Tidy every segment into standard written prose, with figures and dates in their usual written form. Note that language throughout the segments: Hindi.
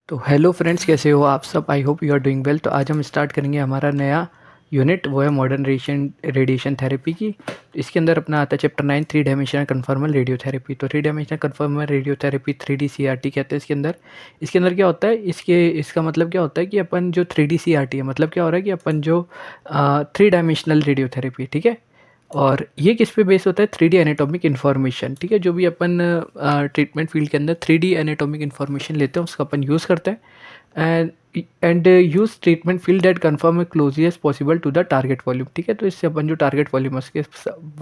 तो हेलो फ्रेंड्स, कैसे हो आप सब। I hope you are doing well. तो आज हम स्टार्ट करेंगे हमारा नया यूनिट, वो है मॉडर्न रेडिएशन थेरेपी की। इसके अंदर अपना आता है चैप्टर 9, 3 डायमेंशनल कन्फर्मल रेडियोथेरेपी। तो 3 dimensional conformal radiotherapy 3D CRT कहते हैं। इसके अंदर क्या होता है, इसका मतलब क्या होता है कि अपन जो 3D CRT है, मतलब क्या हो रहा है कि अपन जो 3 डायमेंशनल रेडियोथेरेपी, ठीक है। और ये किस पे बेस होता है, 3D एनाटॉमिक इन्फॉर्मेशन, ठीक है। जो भी अपन ट्रीटमेंट फील्ड के अंदर 3D एनाटॉमिक इन्फॉर्मेशन लेते हैं उसका अपन यूज़ करते हैं and use treatment field that conform closely as possible to the target volume, ठीक है। तो इससे अपन जो टारगेट वॉल्यूम है उसके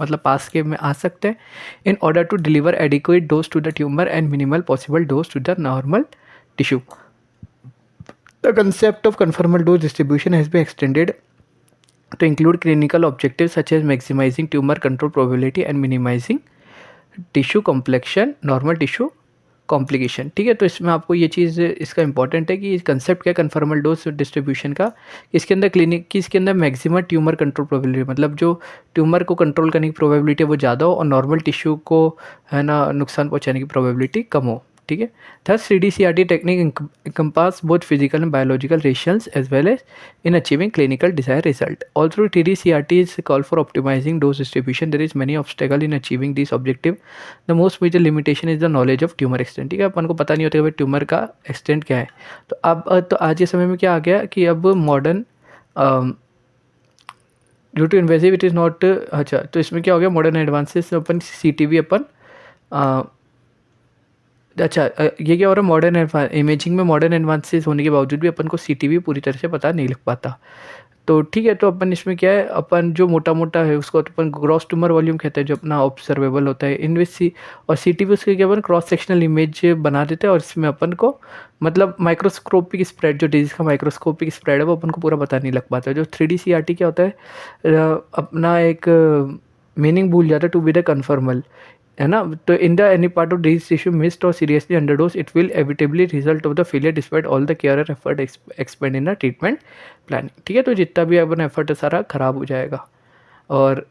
मतलब पास के में आ सकते हैं in order to deliver adequate dose to the tumour and minimal possible dose to the normal tissue. The concept of conformal dose distribution has been extended to include clinical objectives such as maximizing tumor control probability and minimizing tissue complexion, normal tissue complication, ठीक है। तो इसमें आपको ये चीज़ इसका इंपॉर्टेंट है कि कंसेप्ट क्या है कन्फर्मल डोज डिस्ट्रीब्यूशन का। इसके अंदर इसके अंदर मैक्सिमम ट्यूमर कंट्रोल प्रोबेबिलिटी, मतलब जो ट्यूमर को कंट्रोल करने की प्रोबेबिलिटी है वो ज़्यादा हो और नॉर्मल टिश्यू को है ना नुकसान पहुंचाने की प्रोबेबिलिटी कम हो, ठीक है। Thus, 3D-CRT technique encompass both physical and biological ratios as well as in achieving clinical desired result. Although 3D-CRT is called for optimizing dose distribution, there is many obstacle in achieving this objective. The most major limitation is the knowledge of tumor extent, ठीक है। अपन को पता नहीं होता कि भाई ट्यूमर का एक्सटेंट क्या है। तो अब तो आज के समय में क्या आ गया कि अब modern due to invasive it is not, अच्छा तो इसमें क्या हो गया, मॉडर्न एडवांसेस अपन CTV अपन अच्छा ये क्या हो रहा है, मॉडर्न इमेजिंग में मॉडर्न एडवांसेस होने के बावजूद भी अपन को CTV पूरी तरह से पता नहीं लग पाता। तो ठीक है, तो अपन इसमें क्या है, अपन जो मोटा मोटा है उसको तो अपन ग्रॉस ट्यूमर वॉल्यूम कहते हैं, जो अपना ऑब्जर्वेबल होता है इन विच और CTV उसके क्या अपन क्रॉस सेक्शनल इमेज बना देते हैं और इसमें अपन को मतलब माइक्रोस्कोपिक स्प्रेड, जो डिजीज़ का माइक्रोस्कोपिक स्प्रेड है वो अपन को पूरा पता नहीं लग पाता है। जो 3D CRT क्या होता है, अपना एक मीनिंग भूल जाता है, टू बी द कन्फर्मल, है ना। तो in the any part of disease tissue missed or seriously underdose it will inevitably result of the failure despite all the care effort expend in the treatment planning, ठीक है। तो जितना भी अपन एफर्ट है सारा खराब हो जाएगा। और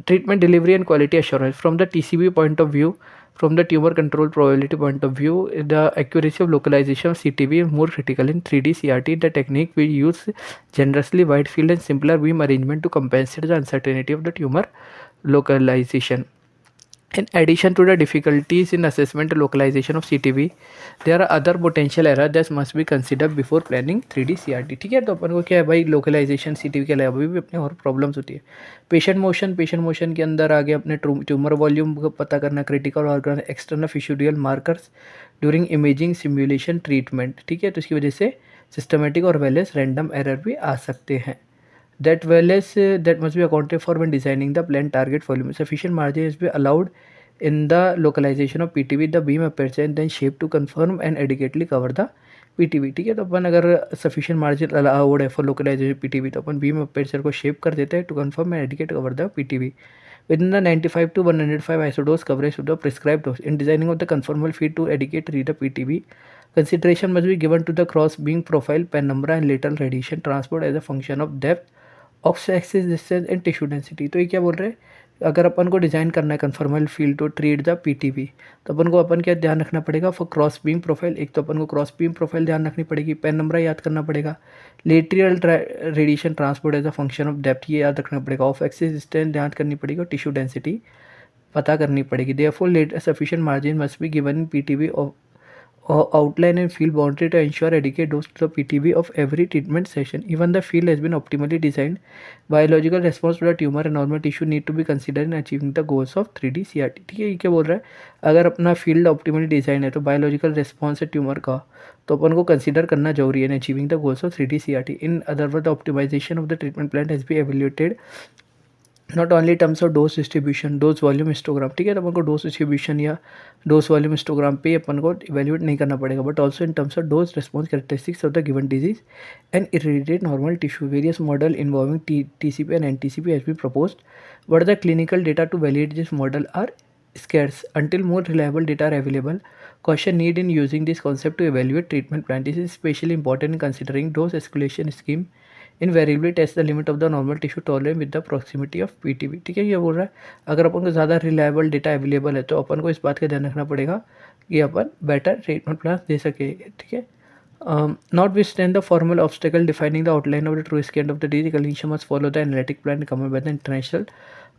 treatment delivery and quality assurance from the TCB point of view, from the tumor control probability point of view, the accuracy of localization of CTV is more critical in 3D CRT. The technique we use generously wide field and simpler beam arrangement to compensate the uncertainty of the tumor localization. In addition to the difficulties in assessment and localization of CTV, there are other potential errors that must be considered before planning 3D CRT, ठीक है। तो अपन को क्या है भाई, लोकलाइजेशन CTV के अलावा भी अपने और प्रॉब्लम्स होती है। पेशेंट मोशन के अंदर आगे अपने ट्यूमर वॉल्यूम को पता करना, critical organ, external fiducial markers during imaging simulation treatment, ठीक है। तो इसकी वजह से सिस्टमेटिक और वेलेस रैंडम एरर भी आ सकते हैं। That must be accounted for when designing the planned target volume. Sufficient margin is be allowed in the localization of PTV. The beam aperture and then shape to confirm and adequately cover the PTV, ठीक है। तो अपन अगर सफिशिएंट मार्जिन अलाउड है फॉर लोकलाइजेशन PTV, तो अपन बीम अपेचर को शेप कर देते हैं to conform and adequate cover the PTV within the 95 to 105 isodose coverage of the prescribed dose. In designing of the conformal feed to educate read the PTV, consideration must be given to the cross beam profile, penumbra and lateral radiation transport as a function of depth, ऑक्स axis distance and tissue density. तो ये क्या बोल रहे हैं, अगर अपन को डिज़ाइन करना है conformal field to treat the PTV, तो अपन क्या ध्यान रखना पड़ेगा फॉर क्रॉस बीम प्रोफाइल। एक तो अपन को क्रॉस बीम प्रोफाइल ध्यान रखनी पड़ेगी, पेन नंबर याद करना पड़ेगा, lateral radiation transport as a function of depth ये याद रखना पड़ेगा, ऑफ एक्सिस डिस्टेंस ध्यान करनी पड़ेगी और टिश्यू डेंसिटी पता करनी पड़ेगी। Therefore sufficient margin must be given in PTV of outline and field boundary to ensure adequate dose to the PTV of every treatment session. Even the field has been optimally designed, biological response to the tumor and normal tissue need to be considered in achieving the goals of 3D CRT, ठीक है। ये क्या बोल रहा है, अगर अपना फील्ड ऑप्टिमली डिजाइन है तो बायोलॉजिकल रिस्पॉन्स है ट्यूमर का, तो अपन को कंसिडर करना जरूरी है in achieving the goals of 3D CRT. In other word optimisation of the treatment plan has be evaluated not only terms of dose distribution, dose volume histogram, ठीक है। तो अपन को डोज डिस्ट्रीब्यूशन या डोज वॉल्यूम हिस्टोग्राम पे अपन को इवेल्युएट नहीं करना पड़ेगा, but also in terms of dose response characteristics of the given disease and irritate normal tissue. Various model involving TCP and NTCP has been proposed, but the clinical data to validate this model are scarce. Until more reliable data are available, caution need in using this concept to evaluate treatment plan. This is especially important in considering dose escalation scheme invariably test the limit of the normal tissue tolerance with the proximity of PTV, ठीक है। ये बोल रहा है अगर अपन को ज़्यादा रिलायबल डेटा अवेलेबल है तो अपन को इस बात का ध्यान रखना पड़ेगा कि अपन बेटर ट्रीटमेंट प्लान दे सके, ठीक है। Notwithstanding the formal obstacle defining the outline of the true extent of the disease, clinician must follow the analytic plan recommended by the International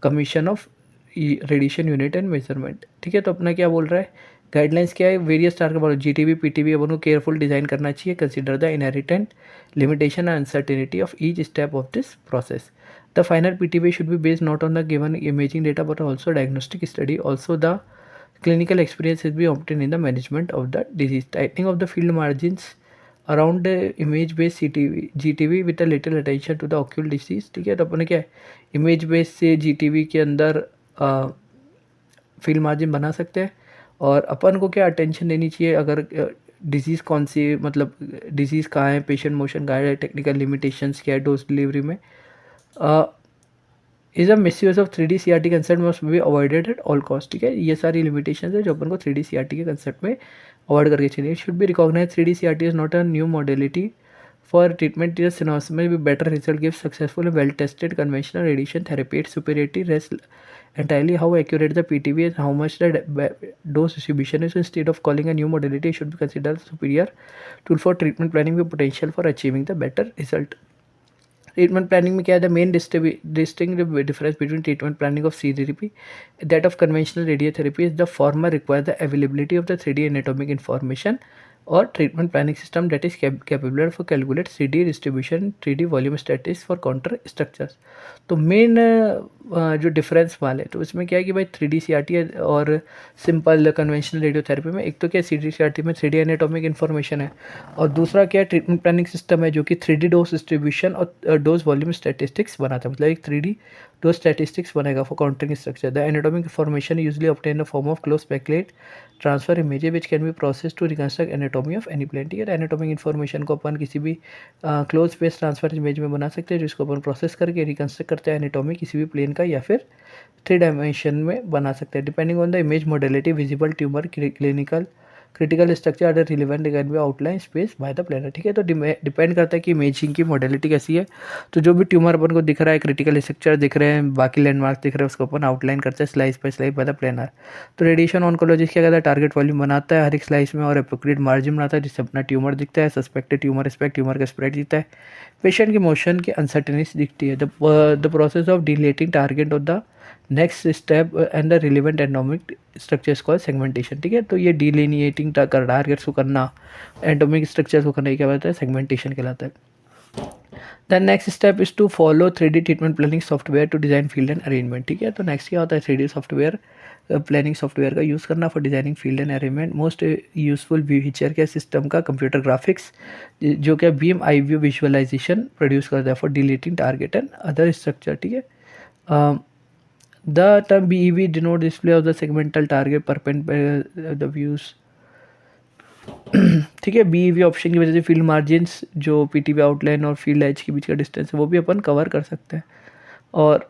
Commission of radiation unit and measurement. ठीक है, तो अपना क्या बोल रहा है, गाइडलाइंस क्या है, वेरियस टारगेट बोलो जीटीवी पीटीवी अपन को केयरफुल डिजाइन करना चाहिए, consider the inherent limitation and uncertainty of each step of this process. The final PTV should be based not on the given imaging data but also diagnostic study, also the clinical experience has been obtained in the management of the disease. Tightening of the field margins around the image based CTV GTV with a little attention to the occult disease। ठीक है, तो अपने क्या है, इमेज बेस्ड से GTV के अंदर फील्ड मार्जिन बना सकते हैं, और अपन को क्या अटेंशन देनी चाहिए, अगर डिजीज़ कौन सी, मतलब डिजीज़ कहाँ है, पेशेंट मोशन कहाँ है, टेक्निकल लिमिटेशंस क्या है डोज डिलीवरी में, is a misuse of 3D CRT concept must be avoided at all cost. ठीक है, ये सारी लिमिटेशन है जो अपन को 3D CRT के कंसेप्ट में अवॉइड करके चलिए। Should be recognise 3D CRT is not a new modality for treatment is सिनोस में भी better result give successful well tested conventional radiation therapy. It superiority rest entirely how accurate the PTV is, how much the dose distribution is. Instead of calling a new modality, it should be considered a superior tool for treatment planning with potential for achieving the better result। Treatment planning में क्या है, the main distinct difference between treatment planning of CTTP that of conventional radiotherapy is the former require the availability of the 3D anatomic information और treatment planning system that is capable for calculate 3D distribution 3D volume statistics for contour structures. तो मेन जो डिफरेंस वाले, तो इसमें क्या है कि भाई 3D CRT और सिंपल कन्वेंशनल रेडियोथेरेपी में एक तो क्या 3D CRT में 3D एनाटॉमिक इन्फॉर्मेशन है, और दूसरा क्या है ट्रीटमेंट प्लानिंग सिस्टम है जो कि 3D डोज डिस्ट्रीब्यूशन और डोज वॉल्यूम स्टैटिस्टिक्स बनाता है, मतलब एक 3D डोज स्टैटिस्टिक्स बनेगा for contouring structure. The anatomic information usually obtain in the form of close packet transfer images which can be process to reconstruct anatomy of any plane. ठीक है, एनाटॉमिक इन्फॉर्मेशन को अपन किसी भी क्लोज स्पेस ट्रांसफर इमेज में बना सकते हैं, जिसको अपन प्रोसेस करके रिकंस्ट्रक्ट करते हैं एनाटॉमी किसी भी प्लेन का या फिर 3 डायमेंशन में बना सकते हैं। Depending on the image modality visible tumour clinical critical structure are relevant can be outline space by the planner. ठीक है, तो डिपेंड करता है कि इमेजिंग की मॉडलिटी कैसी है। तो जो भी ट्यूमर अपन को दिख रहा है, क्रिटिकल स्ट्रक्चर दिख रहे हैं, बाकी लैंडमार्क दिख रहे हैं, उसको अपन आउटलाइन करते हैं slice by slice by the planner. तो रेडिएशन ऑन्कोलॉजिस्ट क्या कहता है, टारगेट वॉल्यूम बनाता है हर एक स्लाइस में और एप्रोप्रिएट मार्जिन बनाता है जिससे अपना ट्यूमर दिखता है, सस्पेक्टेड ट्यूमर स्पेक्ट ट्यूमर का स्प्रेड दिखता है, पेशेंट की मोशन की अनसर्टेनिटी दिखती है। The process of delineating target of the next step and the relevant anatomic structures call segmentation. ठीक है, तो ये डिलिनिएटिंग टारगेट्स को करना, एनाटॉमिक स्ट्रक्चर्स को करना, क्या कहता है, सेगमेंटेशन कहलाता है। The next step is to follow 3D treatment planning software to design field and arrangement. ठीक है, तो नेक्स्ट क्या होता है, 3D सॉफ्टवेयर प्लानिंग सॉफ्टवेयर का यूज़ करना for designing field and arrangement. Most useful feature क्या सिस्टम का कंप्यूटर ग्राफिक्स जो क्या beam eye view visualisation produce करता है for deleting target and other structure. ठीक है, the term BEV denote display of the segmental target perpendicular the views। ठीक है, BEV ऑप्शन की वजह से फील्ड मार्जिन्स जो PTV आउटलाइन और फील्ड एज के बीच का डिस्टेंस है वो भी अपन कवर कर सकते हैं, और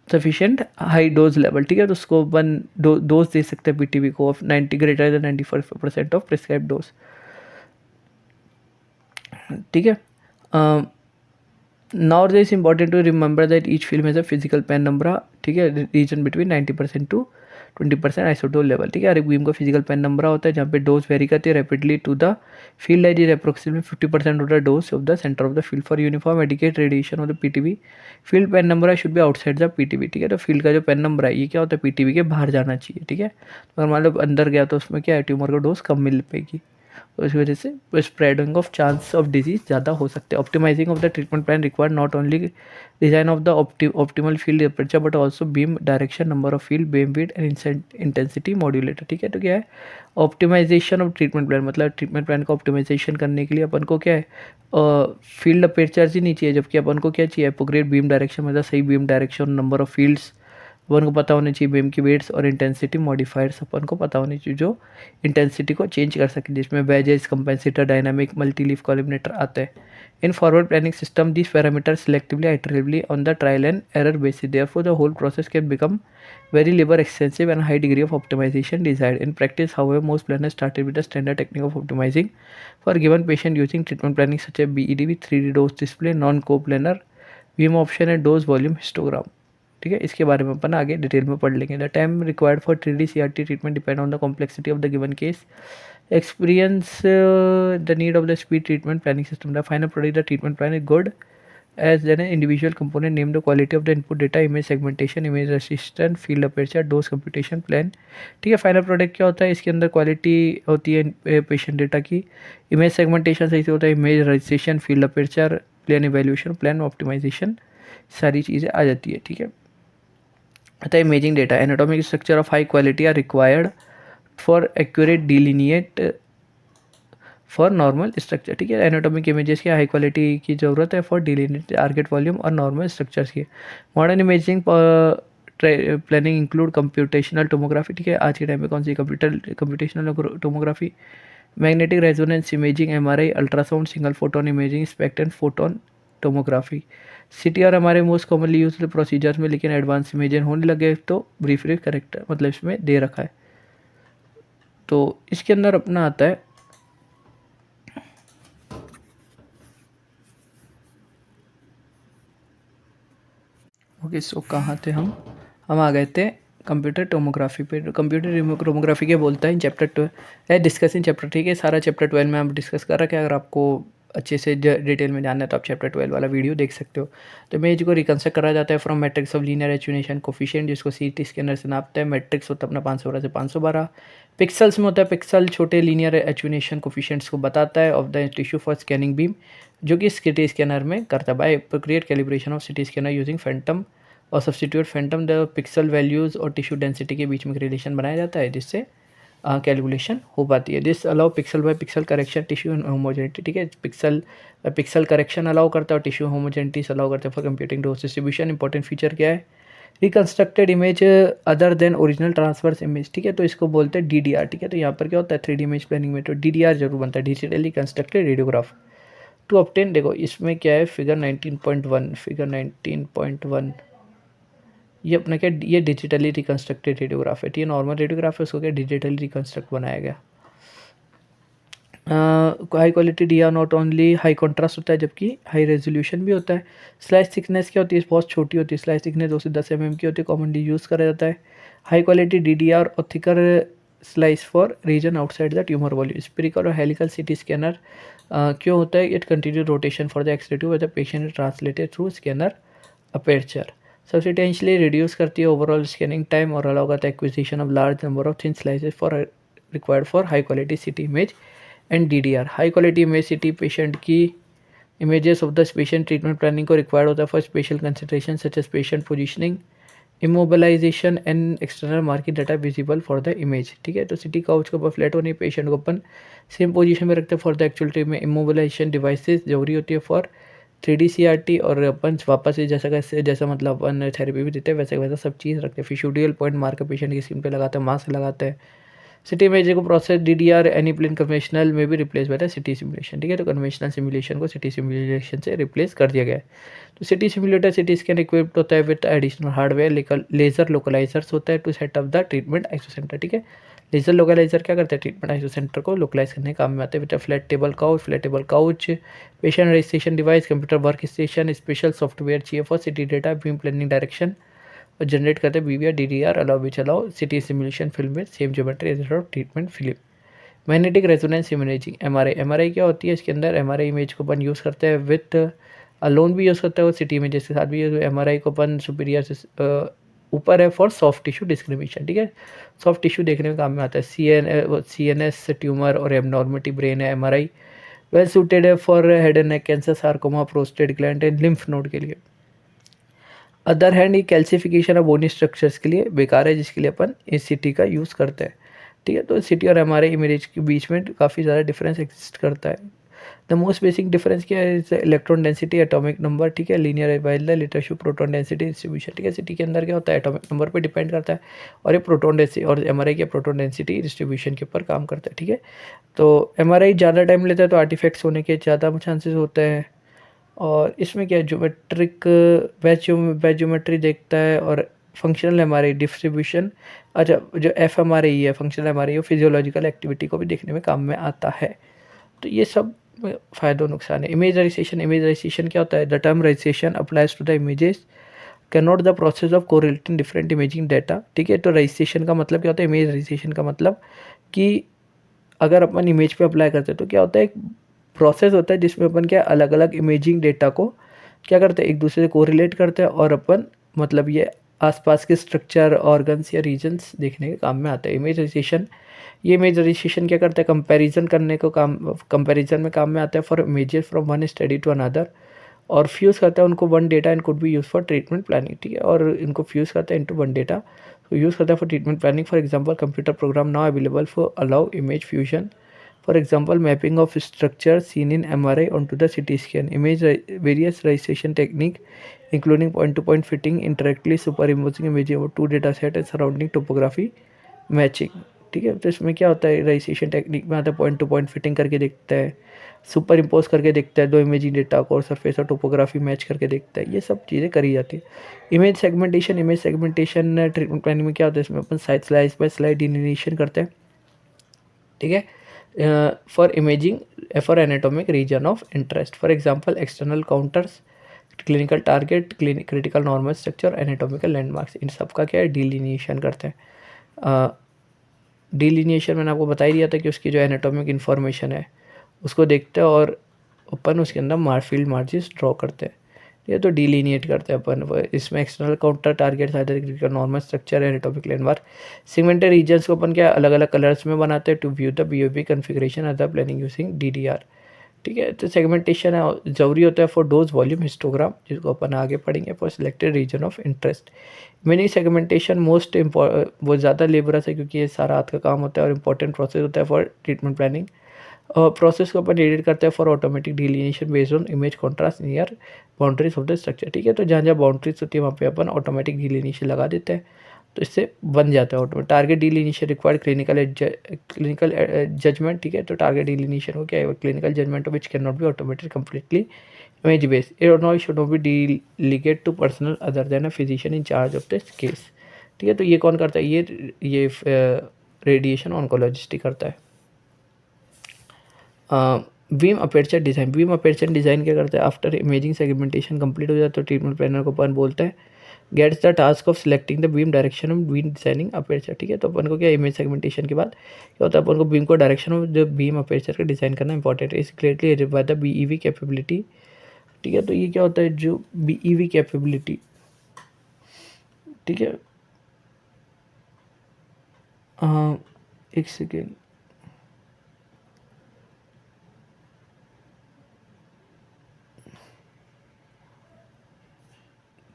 सफिशिएंट हाई डोज लेवल। ठीक है, तो उसको अपन डोज दे सकते हैं PTV को of 90 greater than 95% of prescribe dose. ठीक है, nowadays important to remember that each film has a physical pen number। ठीक है, region between 90% to 20% isotope level. ठीक है, हर एक बीम का फिजिकल पेन नंबर होता है जहाँ पे डोज वेरी करती है rapidly to the field edge is approximately 50% of the dose of the centre of the field for uniform adequate radiation of the PTV field pen number should be outside the PTV। ठीक है, तो फील्ड का जो पेन नंबर है ये क्या होता है, PTV के बाहर जाना चाहिए। ठीक है, तो अगर मान लो अंदर गया तो उसमें क्या है, ट्यूमर का डोज कम मिल पाएगी, तो इस वजह से spreading of chance of disease ज़्यादा हो सकते हैं। Optimising of the treatment plan require not only design of the optimal field aperture but also beam direction number of field beam width and intensity modulator. ठीक है, तो क्या है ऑप्टिमाइजेशन ऑफ ट्रीटमेंट प्लान, मतलब ट्रीटमेंट प्लान का ऑप्टिमाइजेशन करने के लिए अपन को क्या है फील्ड अपर्चर ही नहीं चाहिए, जबकि अपन को क्या चाहिए, एप्रोप्रिएट बीम डायरेक्शन, मतलब सही beam direction, number of fields अपन को पता होनी चाहिए, बीम की वेट्स और इंटेंसिटी मॉडिफायर्स अपन को पता होनी चाहिए जो इंटेंसिटी को चेंज कर सके, जिसमें wedges, compensator, dynamic, multi leaf collimator आते हैं। In forward planning system this parameter selectively iteratively on the trial and error basis, therefore the whole process can become very labor extensive and high degree of optimization desired. In practice, however, most planners started with the standard technique of optimizing for a given patient using treatment planning such as BED with 3D dose display, non-coplanar beam option and dose volume histogram। ठीक है, इसके बारे में अपन आगे डिटेल में पढ़ लेंगे। The time required for 3D CRT treatment depend on the complexity of the given case experience the need of the speed treatment planning system. The final product, the treatment plan is good as then an individual component name the quality of the input data, image segmentation, image resistance, field aperture, dose computation plan. ठीक है, फाइनल प्रोडक्ट क्या होता है, इसके अंदर क्वालिटी होती है पेशेंट डेटा की, इमेज सेगमेंटेशन सही से होता है, image registration, field aperture, plan evaluation, plan optimisation, सारी चीज़ें आ जाती है। ठीक है, अतः imaging data anatomic structure of high quality are required for accurate delineate for normal structure. ठीक है, एनाटॉमिक इमेजेस की हाई क्वालिटी की ज़रूरत है फॉर डिलीनिएट टारगेट वॉल्यूम और नॉर्मल स्ट्रक्चर्स की। Modern imaging planning include computational tomography. ठीक है, आज के टाइम में कौन सी computational tomography, magnetic resonance imaging, MRI, ultrasound, single photon imaging, spectrum photon tomography. CT और हमारे मोस्ट कॉमनली यूज प्रोसीजर्स में, लेकिन एडवांस इमेजिंग होने लगे तो ब्रीफली करेक्ट मतलब इसमें दे रखा है। तो इसके अंदर अपना आता है ओके। सो कहाँ थे हम आ गए थे कंप्यूटर टोमोग्राफी पे। कंप्यूटर टोमोग्राफी क्या बोलता है इन चैप्टर 12 है, डिस्कस इन चैप्टर। ठीक है, सारा चैप्टर 12 में हम डिस्कस कर रखे हैं। अगर आपको अच्छे से डिटेल में जानना है तो आप चैप्टर 12 वाला वीडियो देख सकते हो। तो इमेज को रिकंस्ट्रक्ट करा जाता है from matrix of linear attenuation coefficient, जिसको सीटी स्कैनर से नापते हैं। मैट्रिक्स होता है अपना 512 से 512। पिक्सल्स में होता है, पिक्सल छोटे लीनियर एचुनेशन कोफिशिएंट्स को बताता है of the tissue for scanning beam, जो कि सिटी स्कैनर में करता है by create calibration of CT scanner using phantom और substitute phantom the pixel values और टिश्यू डेंसिटी के बीच में रिलेशन बनाया जाता है, जिससे कैलकुलेशन हो पाती है। This allow pixel by pixel correction tissue homogeneity. ठीक है, पिक्सल पिक्सल करेक्शन अलाउ करता है और टिश्यू होमोजेनिटी अलाउ करता है for computing dose distribution. Important feature क्या है, reconstructed image other than original transfers image. ठीक है, तो इसको बोलते हैं डीडीआर। ठीक है, तो यहाँ पर क्या होता है 3D इमेज प्लानिंग में तो डीडीआर जरूर बनता है, digitally constructed radiograph to obtain. देखो इसमें क्या है, फिगर 19.1, फिगर 19.1 ये अपना क्या, ये डिजिटली रिकंस्ट्रक्टेड रेडियोग्राफ है। ये नॉर्मल रेडियोग्राफ है, उसको क्या डिजिटली रिकंस्ट्रक्ट बनाया गया। High quality D R not only high contrast होता है, जबकि हाई रेजोल्यूशन भी होता है। स्लाइस थिकनेस क्या होती है, बहुत छोटी होती है, स्लाइस थिकनेस 2 से 10 mm की होती है, कॉमनली यूज़ करा जाता है। High quality D D R और thicker slice for region outside the tumour volume. Spherical और हेलिकल सिटी स्कैनर क्यों होता है, it continue rotation for the एक्सरेटिव the patient translated through scanner aperture. Substantially reduce करती है ओवरऑल स्कैनिंग टाइम और अलाउ करता है acquisition of large number of thin slices for required for high quality CT image and DDR. High quality image CT patient की images of the patient treatment planning को रिक्वायर्ड होता है for special consideration such as patient positioning, immobilisation and external marking data visible for the image. ठीक है, तो सिटी काउच के ऊपर फ्लैट होने पेशेंट को अपन सेम पोजीशन में रखते हैं फॉर द एक्चुअल ट्रीटमेंट में। इमोबिलाइजेशन डिवाइसेस जरूरी होती है फॉर 3D CRT और अपन वापस से जैसा मतलब अपन थेरेपी भी देते हैं वैसे वैसा सब चीज़ रखते हैं। फिशुडियल पॉइंट मार्कर पेशेंट की स्किन पे लगाते हैं, मास्क लगाते हैं। सिटी इमेज को process DDR any plane conventional में भी replace by the CT simulation. ठीक है, तो कन्वेंशनल सिमुलेशन को सिटी सिमुलेशन से रिप्लेस कर दिया गया है। तो CT simulator CT scan equipped होता है with additional hardware, laser localisers होता है to set up the treatment isocentre. ठीक है, लेजर लोकलाइजर क्या करता है, ट्रीटमेंट आइसोसेंटर को लोकलाइज करने के काम में आते हैं। With flat table couch, patient registration device, computer work station, special software चाहिए for CT data beam planning direction और जनरेट करते हैं BVR DDR allow which allow CT simulation film में same geometry as of treatment film. Magnetic resonance imaging MRI क्या होती है, इसके अंदर एमआरआई इमेज को अपन यूज़ करते हैं विथ अलोन भी यूज़ करते हैं और सिटी इमेजेस के साथ भी। एमआरआई को अपन सुपीरियर से ऊपर है फॉर सॉफ्ट टिश्यू डिस्क्रिमिनेशन। ठीक है, सॉफ्ट टिश्यू देखने में काम में आता है। CNS ट्यूमर और एबनॉर्मिटी ब्रेन है। एमआरआई वेल सूटेड है for head and neck cancer, sarcoma, prostate gland and lymph node के लिए। अदर हैंड ये कैल्सिफिकेशन ऑफ बोनी स्ट्रक्चर्स के लिए बेकार है, जिसके लिए अपन इस सिटी का यूज़ करते हैं। ठीक है, तो सिटी और एमआरआई इमेज के बीच में काफ़ी ज़्यादा डिफरेंस एग्जिस्ट करता है। द मोस्ट बेसिक डिफरेंस क्या है, इलेक्ट्रॉन डेंसिटी, एटॉमिक नंबर। ठीक है, लीनियर वाइल लिटरशिप, प्रोटॉन डेंसिटी डिस्ट्रीब्यूशन। ठीक है, सिटी के अंदर क्या होता है, एटॉमिक नंबर पे डिपेंड करता है और ये प्रोटॉन डेंसिटी और एमआरआई के प्रोटॉन डेंसिटी डिस्ट्रीब्यूशन के ऊपर काम करता है। ठीक है, तो एमआरआई ज़्यादा टाइम लेता है तो आर्टिफैक्ट्स होने के ज़्यादा चांसेस होते हैं। और इसमें क्या है, ज्योमेट्रिक वेज ज्योमेट्री देखता है और फंक्शनल एमआरआई डिस्ट्रीब्यूशन। अच्छा, जो एफएमआरआई है फंक्शनल एमआरआई वो फिजियोलॉजिकल एक्टिविटी को भी देखने में काम में आता है। तो ये सब फ़ायदे नुकसान है। इमेज रजिस्ट्रेशन क्या होता है, the term registration applies to the images can not the process of correlating different imaging data. ठीक है, तो रजिस्ट्रेशन का मतलब क्या होता है, इमेज रजिस्ट्रेशन का मतलब कि अगर अपन इमेज पे अप्लाई करते हैं तो क्या होता है, एक प्रोसेस होता है जिसमें अपन क्या अलग अलग इमेजिंग डेटा को क्या करते हैं, एक दूसरे से कोरिलेट करते हैं और अपन मतलब ये आसपास के स्ट्रक्चर, ऑर्गन्स या रीजन्स देखने के काम में आता है। इमेजराइजेशन, ये इमेजराइजेशन क्या करता है, कंपैरिजन करने को काम, कंपैरिजन में काम में आता है for images from one study to another, और फ्यूज़ करता है उनको one data and could be use for treatment planning, ठीक है, और इनको फ्यूज़ करता है इनटू वन डेटा, तो यूज़ करता है for treatment planning. For example computer program now available for allow image fusion, for example mapping of structure seen in MRI onto the CT scan, image various registration technique including point to point fitting, indirectly superimposing image over two data set and surrounding topography matching, ठीक है। तो इसमें क्या होता है, रजिस्ट्रेशन टेक्निक में आता है पॉइंट टू पॉइंट फिटिंग करके देखता है, सुपर इम्पोज करके देखता है दो इमेजिंग डेटा को, और सरफेस और टोपोग्राफी मैच करके देखता है, ये सब चीज़ें करी जाती है। इमेज सेगमेंटेशन ट्रीटमेंट प्लानिंग में क्या होता है, इसमें अपन स्लाइड बाय स्लाइड डिलिनेशन करते हैं, ठीक है, for imaging for anatomic region of interest, for example external contours, clinical target, critical normal structure, anatomical landmarks, इन सब का क्या है, डिलिनिएशन करते हैं। डिलिनिएशन मैंने आपको बता ही दिया था कि उसकी जो एनाटॉमिक इन्फॉर्मेशन है उसको देखते हैं और अपन उसके अंदर फील्ड मार्जिन्स ड्रॉ करते हैं, ये तो डिलीनिएट करते हैं अपन। इसमें external contour target, critical normal structure, anatomic landmark, segmented regions को अपन क्या अलग अलग कलर्स में बनाते हैं to view the BOB configuration other planning using DDR, ठीक है। तो सेगमेंटेशन जरूरी होता है फॉर डोज वॉल्यूम हिस्टोग्राम, जिसको अपन आगे पढ़ेंगे, for selected region of interest. Mini segmentation most बहुत ज़्यादा लेबरस है क्योंकि ये सारा हाथ का काम होता है और इंपॉर्टेंट प्रोसेस होता है फॉर ट्रीटमेंट प्लानिंग। प्रोसेस को अपन एडिट करते हैं for automatic delineation based on image contrast near boundaries of the structure, ठीक है। तो जहाँ जहाँ बाउंड्रीज होती है वहाँ पे अपन ऑटोमेटिक डिलिनेशन लगा देते हैं, तो इससे बन जाता है automatic. Target delineation required clinical judgement, ठीक है। तो टारगेट डिलिनेशन को क्या है, clinical judgement which can not be automated completely image based, it not should not be delegate to personal other than a physician in charge of this case, ठीक है। तो ये कौन करता है, ये रेडिएशन ऑन्कोलॉजिस्ट ही करता है। Beam aperture design, beam aperture design क्या करता है, आफ्टर इमेजिंग सेगमेंटेशन कंप्लीट हो जाता है तो ट्रीटमेंट प्लानर को अपन बोलते हैं gets the task of selecting the beam direction of beam designing aperture, ठीक है। तो अपन को क्या इमेज सेगमेंटेशन के बाद क्या होता है, अपन को बीम को डायरेक्शन ऑफ जो बीम अपर्चर का डिज़ाइन करना इंपॉर्टेंट है, इस ग्रेटली बाय द बीईवी कैपेबिलिटी, ठीक है। तो ये क्या होता है, जो बीईवी कैपेबिलिटी, ठीक है, एक second,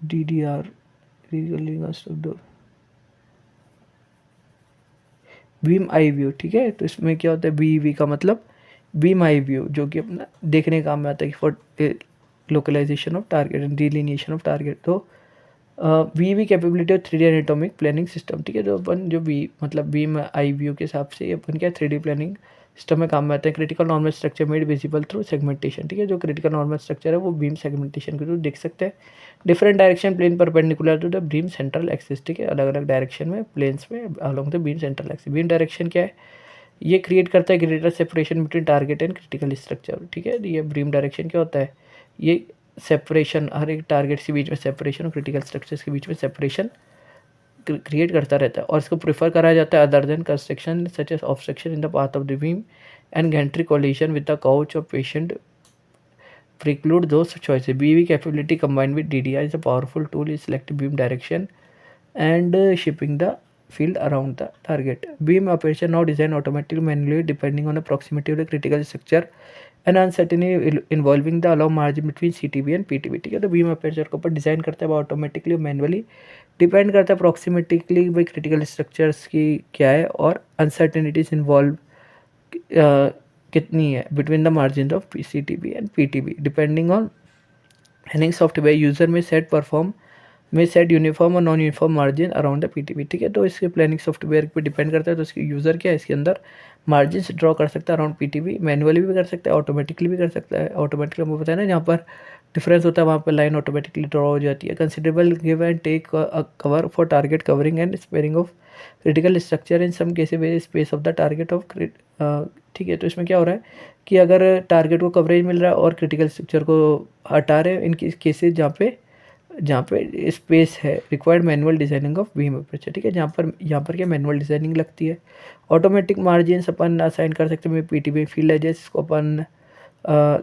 DDR beam eye view, ठीक है। तो इसमें क्या होता है, बीईवी का मतलब बीम आई व्यू, जो कि अपना देखने का काम में आता है for localisation of target and delineation of target. तो BEV capability of 3D anatomic planning system, ठीक है। तो अपन जो मतलब बीम आई व्यू के हिसाब से अपन क्या 3D प्लानिंग सिस्टम में काम में आते हैं। Critical normal structure made visible through segmentation, ठीक है। जो क्रिटिकल नॉर्मल स्ट्रक्चर है वो बीम सेगमेंटेशन के थ्रू देख सकते हैं। Different direction plane perpendicular to the beam central axis, ठीक है, अलग अलग डायरेक्शन में प्लेन्स में along the beam central axis. Beam direction क्या है, ये क्रिएट करता है greater separation between target and critical structure, ठीक है। ये बीम डायरेक्शन क्या होता है, ये सेपरेशन, हर एक टारगेट के बीच में सेपरेशन और क्रिटिकल स्ट्रक्चर्स के बीच में सेपरेशन क्रिएट करता रहता है, और इसको प्रेफर करा जाता है other than construction such as obstruction in the path of the beam and gantry collision with the couch of patient preclude those choices. BV capability combined with DDI is a powerful tool in selecting beam direction and shipping the field around the target. Beam aperture now designed automatically manually depending on the proximity of the critical structure and uncertainty involving the allow margin between CTB and PTB, ठीक है। तो बीम अपर्चर को ऊपर डिज़ाइन करता है वो ऑटोमेटिकली मैनुअली डिपेंड करता है प्रॉक्सिमेटिकली भाई क्रिटिकल स्ट्रक्चर्स की क्या है और अनसर्टेनिटीज इन्वॉल्व कितनी है between the margin of CTB and PTB depending on हैनिंग सॉफ्टवेयर यूजर में सेट यूनिफॉर्म और non uniform margin around the PTB, ठीक है। तो इसके प्लानिंग सॉफ्टवेयर पे डिपेंड करता है, तो इसके यूज़र क्या है इसके अंदर मार्जिन ड्रॉ कर सकता है अराउंड PTB, मैनुअली भी कर सकता है, ऑटोमेटिकली भी कर सकता है। ऑटोमेटिकली हमको पता है ना, जहाँ पर डिफरेंस होता है वहाँ पर लाइन ऑटोमेटिकली ड्रॉ हो जाती है। Considerable give and take cover for target covering and sparing of critical structure in some cases very space of the target of, ठीक है। तो इसमें क्या हो रहा है कि अगर टारगेट को कवरेज मिल रहा है और क्रिटिकल स्ट्रक्चर को हटा रहे हैं इन केसेस जहाँ पे जहाँ पे स्पेस है, required manual designing of beam aperture, ठीक है। यहाँ पर क्या मैनुअल डिज़ाइनिंग लगती है। ऑटोमेटिक मार्जिन्स अपन असाइन कर सकते हैं, पीटीबी फील्ड है जिसको अपन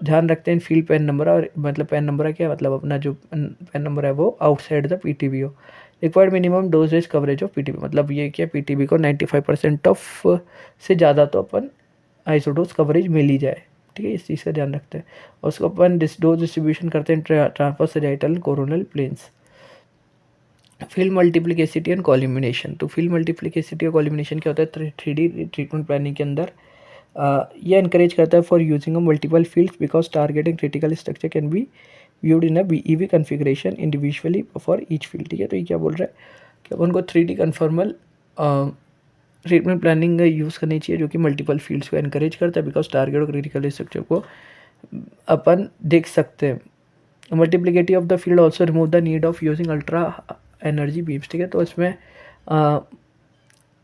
ध्यान रखते हैं फील्ड पेन नंबर, और मतलब पेन नंबर क्या है, मतलब अपना जो पेन नंबर है वो आउटसाइड द पीटीबी हो। Required minimum doses coverage of PTB, मतलब ये क्या पीटीबी को 95% ऑफ से ज़्यादा तो अपन आइसोडोज कवरेज मिल ही जाए, ठीक है। इस चीज़ का ध्यान रखते हैं। और उसको अपन डोज डिस्ट्रीब्यूशन करते हैं transfer sagittal coronal planes. Field multiplicity and collimation, तो फील्ड मल्टीप्लिकेसिटी और कॉल्यूमिनेशन क्या होता है 3D ट्रीटमेंट प्लानिंग के अंदर। ये इनकरेज करता है for using a multiple fields because targeting critical structure can be viewed in a BEV configuration individually for each field, ठीक है। तो ये क्या बोल रहा है कि अपन को 3D conformal treatment planning use करनी चाहिए जो कि मल्टीपल फील्ड्स को एनकरेज करता है बिकॉज टारगेट और क्रिटिकल स्ट्रक्चर को अपन देख सकते हैं। Multiplicative of the field also remove the need of using ultra energy beams, ठीक है। तो इसमें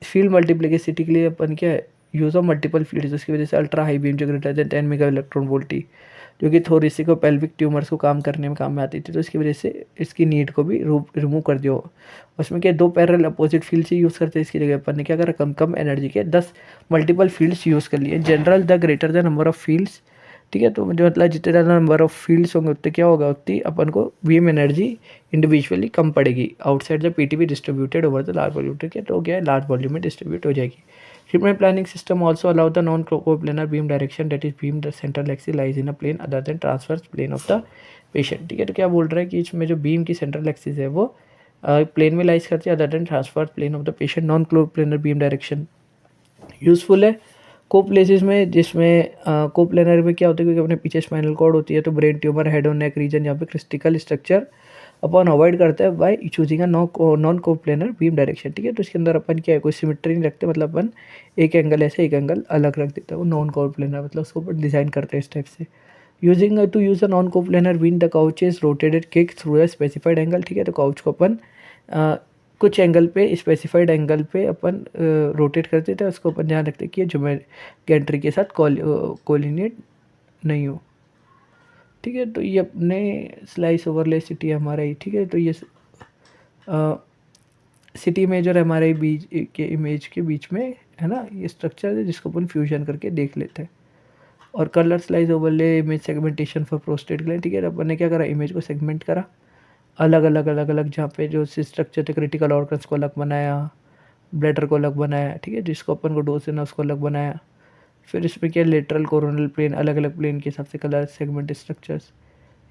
फील्ड मल्टीप्लिकेसिटी के लिए अपन क्या है यूज़ ऑफ मल्टीपल फील्ड्स, जिसकी वजह से अल्ट्रा हाई बीम जो greater than 10 mega electron VoLTE जो कि थोरिसिक और पेल्विक ट्यूमर्स को काम करने में काम में आती थी, तो इसकी वजह से इसकी नीड को भी रिमूव कर दिया। उसमें क्या 2 पैरेलल अपोजिट फील्ड्स ही यूज़ करते हैं, इसकी जगह अपन ने क्या करा कम कम एनर्जी के 10 मल्टीपल फील्ड्स यूज़ कर लिए। General the greater the number of fields, ठीक है। तो जो मतलब जितने ज़्यादा नंबर ऑफ फील्ड्स होंगे उतने क्या होगा, उतनी अपन को बीम एनर्जी इंडिविजुअली कम पड़ेगी outside the PTB distributed over the large volume, ठीक है। तो क्या है लार्ज वॉल्यूम में डिस्ट्रीब्यूट हो जाएगी। Treatment planning system also allow the non-coplanar beam direction, that is beam the central axis lies in a plane other than transverse plane of the patient, ठीक है। तो क्या बोल रहा है कि इसमें जो बीम की सेंट्रल एक्सिस है वो प्लेन में लाइज करती है other than transverse plane of the patient. Non coplanar beam direction useful है को प्लेसेस में, जिसमें को प्लेनर में क्या होता है क्योंकि अपने पीछे स्पाइनल कॉर्ड होती है, तो ब्रेन ट्यूमर, हेड और नेक रीजन जहाँ पे क्रिस्टिकल स्ट्रक्चर अपन अवॉइड करते हैं by choosing a non coplanar beam direction, ठीक है। तो इसके अंदर अपन क्या है कोई सिमेट्री नहीं रखते, मतलब अपन एक एंगल ऐसे एक एंगल अलग रख देता है, वो नॉन कोप्लेनर मतलब उसको अपन डिज़ाइन करते हैं इस टाइप से। Using to use a non coplanar beam the couch is rotated kick through a specified angle, ठीक है। तो काउच को अपन कुछ एंगल पे स्पेसिफाइड एंगल पे अपन रोटेट करते थे, उसको अपन ध्यान रखते कि ये गैंट्री के साथ कोलिनेट नहीं हो, ठीक है। तो ये अपने स्लाइस ओवरले सिटी हमारा ही, ठीक है। तो ये सिटी मेजर हमारे बीच के इमेज के बीच में है ना, ये स्ट्रक्चर है जिसको अपन फ्यूजन करके देख लेते हैं। और colour slice overlay image segmentation for prostate gland, ठीक है। तो अपन ने क्या करा इमेज को सेगमेंट करा अलग अलग जहाँ पे जो स्ट्रक्चर थे क्रिटिकल ऑर्गन्स को अलग बनाया, ब्लैडर को अलग बनाया, ठीक है। जिसको अपन को डोज देना उसको अलग बनाया। फिर इसमें क्या लेटरल कोरोनल प्लेन अलग अलग प्लेन के हिसाब से कलर सेगमेंट स्ट्रक्चर्स।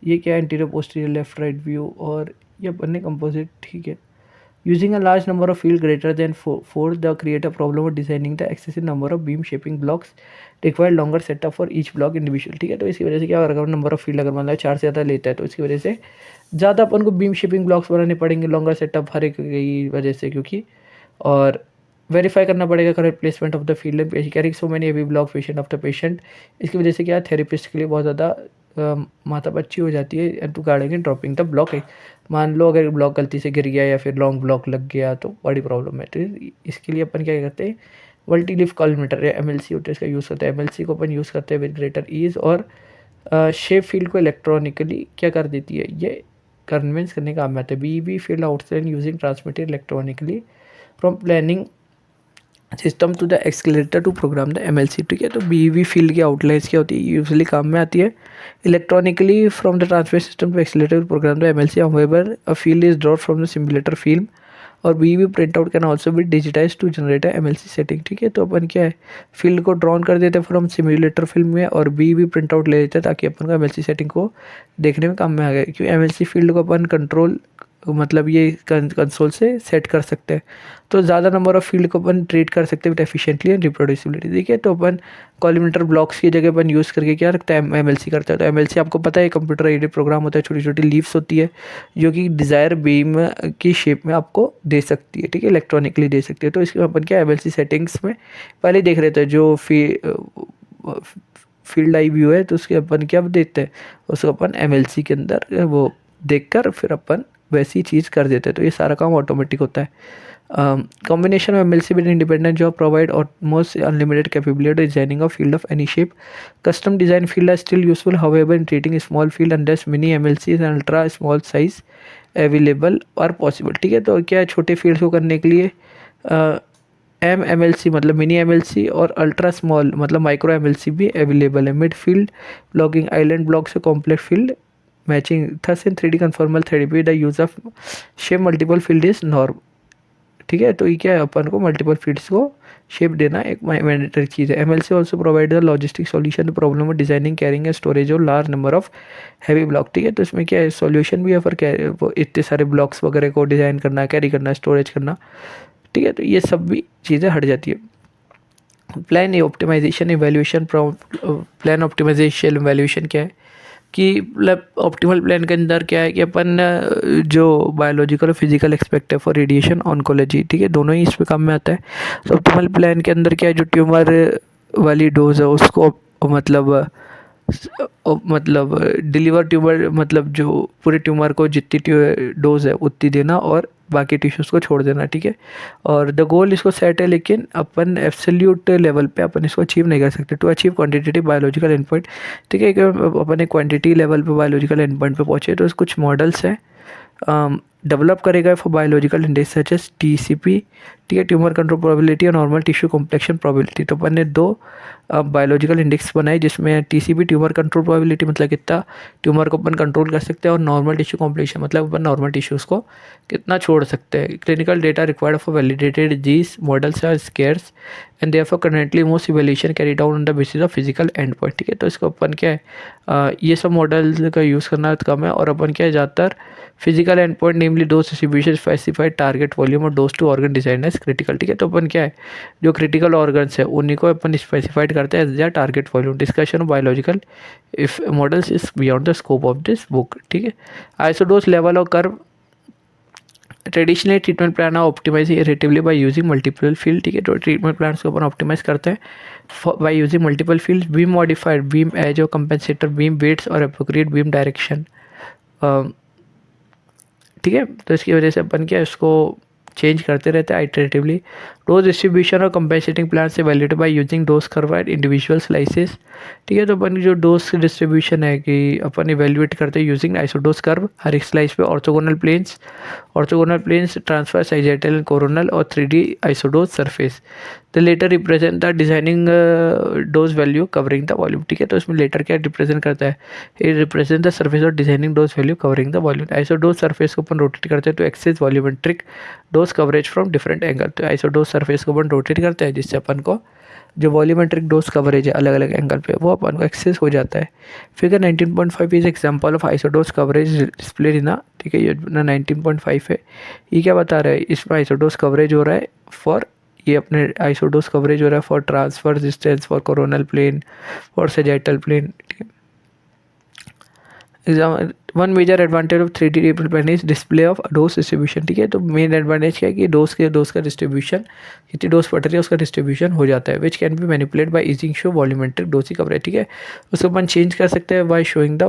ये क्या anterior posterior left right view, और ये अपन ने कंपोजिट, ठीक है। Using a large number of field greater than 4 the create a problem of designing the excessive number of beam shaping blocks required longer setup for each block individual, ठीक है। तो इसकी वजह से क्या होगा नंबर ऑफ फील्ड अगर मतलब 4 से ज़्यादा लेता है तो इसकी वजह से ज़्यादा अपन को बीम शेपिंग ब्लॉक्स बनाने पड़ेंगे लॉन्गर सेटअप हर एक की वजह से, क्योंकि और वेरीफाई करना पड़ेगा correct placement of the field and carrying so many AV block patient of the patient. इसकी वजह से क्या थेरेपिस्ट के लिए बहुत ज़्यादा माथापच्ची हो जाती है to guard against dropping the block है। मान लो अगर ब्लॉक गलती से गिर गया या फिर लॉन्ग ब्लॉक लग गया तो बड़ी प्रॉब्लम है। तो इसके लिए अपन क्या करते हैं मल्टी लिफ कॉलमीटर या MLC होता है, इसका यूज़ होता है। MLC को अपन यूज़ करते हैं विद ग्रेटर ईज, और शेप फील्ड को इलेक्ट्रॉनिकली क्या कर देती है ये कन्विंस करने का काम में आता है। BEV field outside using transmitted electronically from planning system to the accelerator to program the MLC, ठीक है। तो BEV फील्ड की आउटलाइंस क्या होती है यूजुअली काम में आती है electronically from the transfer system to accelerator to program the MLC। However a field is drawn from the simulator film, और BEV print out can also be digitise to generate MLC setting, ठीक है। तो अपन क्या है फील्ड को ड्रॉन कर देते हैं फ्रॉम सिमुलेटर फिल्म में, और BEV प्रिंट आउट ले लेते हैं ताकि अपन को MLC सेटिंग को देखने में काम में आ गया, क्योंकि MLC फील्ड को अपन कंट्रोल मतलब ये कंसोल से सेट कर सकते हैं। तो ज़्यादा नंबर ऑफ फील्ड को अपन ट्रीट कर सकते हैं विद एफिशिएंटली एंड रिप्रोड्यूसिबिलिटी, ठीक है। तो अपन कॉलीमीटर ब्लॉक्स की जगह अपन यूज़ करके क्या रखता है MLC करता है। तो MLC आपको पता है कंप्यूटर एडेड प्रोग्राम होता है, छोटी छोटी लीव्स होती है जो कि डिज़ायर बीम की शेप में आपको दे सकती है, ठीक है, इलेक्ट्रॉनिकली दे सकती है। तो इसके अपन क्या MLC सेटिंग्स में पहले देख रहे थे जो फील्ड आई व्यू है, तो उसके अपन क्या देते हैं उसको अपन MLC के अंदर वो देखकर फिर अपन वैसी चीज़ कर देते हैं। तो ये सारा काम ऑटोमेटिक होता है। Combination of MLC with independent job provide almost unlimited capability designing of field of any shape. Custom design field are still useful however in treating small field unless mini MLC and ultra small size available और पॉसिबल। ठीक है, तो क्या है, छोटे फील्ड्स को करने के लिए MLC मतलब मिनी MLC और अल्ट्रा स्मॉल मतलब माइक्रो MLC भी अवेलेबल है। Mid field blocking island block से complex field matching thus in 3D conformal therapy the use of shape multiple field is norm. ठीक है, तो ये क्या है, अपन को मल्टीपल फील्ड्स को शेप देना एक मैंडेटरी चीज़ है। MLC also provide the logistic solution problem of designing carrying and storage और large number of heavy block. ठीक है, तो इसमें क्या है, सॉल्यूशन भी है फॉर इतने सारे ब्लॉक्स वगैरह को डिज़ाइन करना, कैरी करना, स्टोरेज करना। ठीक है, तो ये सब भी चीज़ें हट जाती है। Plan optimisation evaluation plan optimisation evaluation क्या है कि मतलब ऑप्टिमल प्लान के अंदर क्या है कि अपन जो बायोलॉजिकल और फिजिकल एक्सपेक्ट है फॉर रेडिएशन ऑन्कोलॉजी, ठीक है, दोनों ही इसमें काम में आता है। तो ऑप्टिमल प्लान के अंदर क्या है, जो ट्यूमर वाली डोज है उसको मतलब डिलीवर ट्यूमर मतलब जो पूरे ट्यूमर को जितनी डोज है उतनी देना और बाकी टिश्यूज़ को छोड़ देना। ठीक है, और द गोल इसको सेट है, लेकिन अपन एब्सोल्यूट लेवल पे अपन इसको अचीव नहीं कर सकते। To achieve quantitative biological endpoint, ठीक है, कि अपन एक क्वांटिटी लेवल पे बायोलॉजिकल एंडपॉइंट पे पहुँचे, तो कुछ मॉडल्स हैं डेवलप करेगा for biological index such as TCP। ठीक है, ट्यूमर कंट्रोल प्रोबेबिलिटी और नॉर्मल टिश्यू कॉम्प्लेक्शन प्रोबेबिलिटी। तो अपन ने दो बायोलॉजिकल इंडेक्स बनाए जिसमें TCP ट्यूमर कंट्रोल प्रोबेबिलिटी मतलब कितना ट्यूमर को अपन कंट्रोल कर सकते हैं, और नॉर्मल टिश्यू कॉम्प्लेक्शन मतलब अपन नॉर्मल टिश्यूज़ को कितना छोड़ सकते हैं। Clinical data required for validated these models are scarce and therefore currently most evaluation carry down on the basis of physical and point. ठीक है, तो इसको अपन क्या है ये सब मॉडल्स का यूज़ करना कम है, और अपन क्या है ज़्यादातर physical and point namely dose distribution specified target volume और dose to organ design as critical. ठीक है, तो अपन क्या है जो क्रिटिकल ऑर्गन्स है उन्हीं को अपन स्पेसिफाइड करते हैं as the target volume. Discussion of biological if models is beyond the scope of this book. ठीक है, आइसोडोज लेवल और curve traditionally treatment plan optimise iteratively by using multiple field. ठीक है, तो ट्रीटमेंट प्लान्स को अपन ऑप्टिमाइज करते हैं by using multiple field, beam modified, beam edge और कंपेंसेटर, बीम वेट्स और एप्रोप्रिएट बीम डायरेक्शन। ठीक है, तो इसकी वजह से अपन क्या इसको चेंज करते रहते हैं आइटरेटिवली। डोज डिस्ट्रीब्यूशन और कंपेंसेटिंग प्लान से validated by using dose curve at individual slices. ठीक है, तो अपन जो डोज की डिस्ट्रीब्यूशन है कि अपन इवेल्युएट करते हैं यूजिंग आइसोडोज कर्व, हर एक स्लाइस पे orthogonal planes transfer sagittal and coronal और 3D isodose surface. The latter represent the designing dose value covering the volume. ठीक है, तो इसमें लेटर क्या रिप्रेजेंट करता है, ये रिप्रेजेंट द सरफेस और designing dose value covering the volume. Isodose surface को अपन रोटेट करते हैं तो access volumetric dose coverage from different angle. तो आइसोडोज सरफेस को अपन रोटेट करते हैं जिससे अपन को जो वॉल्यूमेट्रिक डोज कवरेज है अलग अलग एंगल पे वो अपन को एक्सेस हो जाता है। Figure 19.5 is example of isodose coverage display ना। ठीक है, ये 19.5 है, ये क्या बता रहा है, इसमें आइसोडोज कवरेज हो रहा है फॉर ये अपने आइसोडोज कवरेज हो रहा है for transfer distance, for coronal plane, for sagittal plane. ठीक है, one major advantage of 3D treatment plan is display of dose distribution. ठीक है, तो मेन एडवांटेज क्या है कि डोज का डिस्ट्रीब्यूशन, कितनी डोज पड़ रही है उसका डिस्ट्रीब्यूशन हो जाता है, which can be manipulate by using show volumetric dose coverage. ठीक है, उसको अपन चेंज कर सकते हैं by showing the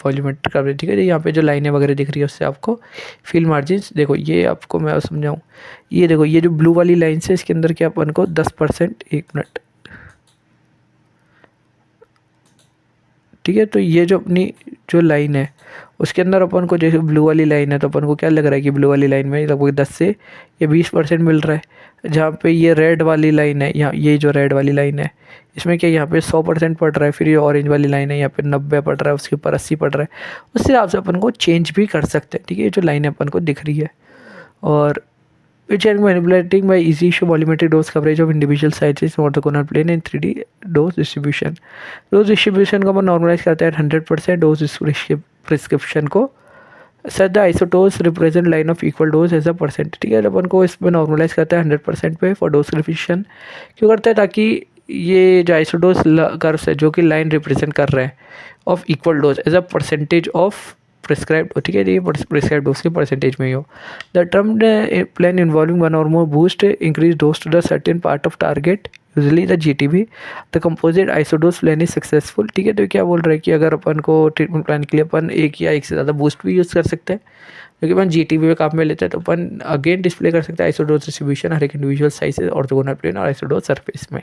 volumetric coverage. ठीक है, यहाँ पे जो लाइनें वगैरह दिख रही है उससे आपको फील मार्जिन देखो, ये आपको मैं समझाऊँ, ये देखो ये जो ब्लू वाली लाइन है इसके अंदर क्या अपन को 10%, एक मिनट, ठीक है, तो ये जो अपनी जो लाइन है उसके अंदर अपन को जैसे ब्लू वाली लाइन है तो अपन को क्या लग रहा है कि ब्लू वाली लाइन में लगभग 10 से ये 20% मिल रहा है। जहाँ पे ये रेड वाली लाइन है, यहाँ ये जो रेड वाली लाइन है इसमें क्या यहाँ पे 100% पड़ रहा है, फिर ये ऑरेंज वाली लाइन है यहाँ पे 90 पड़ रहा है, उसके ऊपर 80 पड़ रहा है। उस हिसाब से अपन को चेंज भी कर सकते हैं। ठीक है, ये जो लाइन अपन को दिख रही है, और which are manipulating by easy show volumetric dose coverage of individual sizes orthogonal plane in 3D dose distribution। Dose distribution को अपन नॉर्मलाइज करते हैं 100% डोज प्रिस्क्रिप्शन को such the isodose represent line of equal dose as a percent. ठीक है, अपन को इसमें नॉर्मलाइज करता है 100% पे फॉर डोज डिस्ट्रीब्यूशन। क्यों करता है, ताकि ये जो आइसोटोज कर्व्स है जो कि लाइन रिप्रेजेंट कर रहे हैं of equal dose as a percentage of prescribed. ठीक है, ये प्रिस्क्राइब्ड डोज के परसेंटेज में ही हो। The term plan involving one और more boost increase dose to the certain part of target usually the GTB the composite isodose plan is successful. ठीक है, तो क्या बोल रहे हैं कि अगर अपन को ट्रीटमेंट प्लान के लिए अपन एक या एक से ज़्यादा बूस्ट भी यूज़ कर सकते हैं, क्योंकि अपन GTB में काम में लेते हैं, तो अपन अगेन डिस्प्ले कर सकते हैं आइसोडोज डिस्ट्रीब्यूशन हर एक इंडिविजुअल साइज ऑर्थोगोनल प्लेन और आइसोडोज सरफेस में।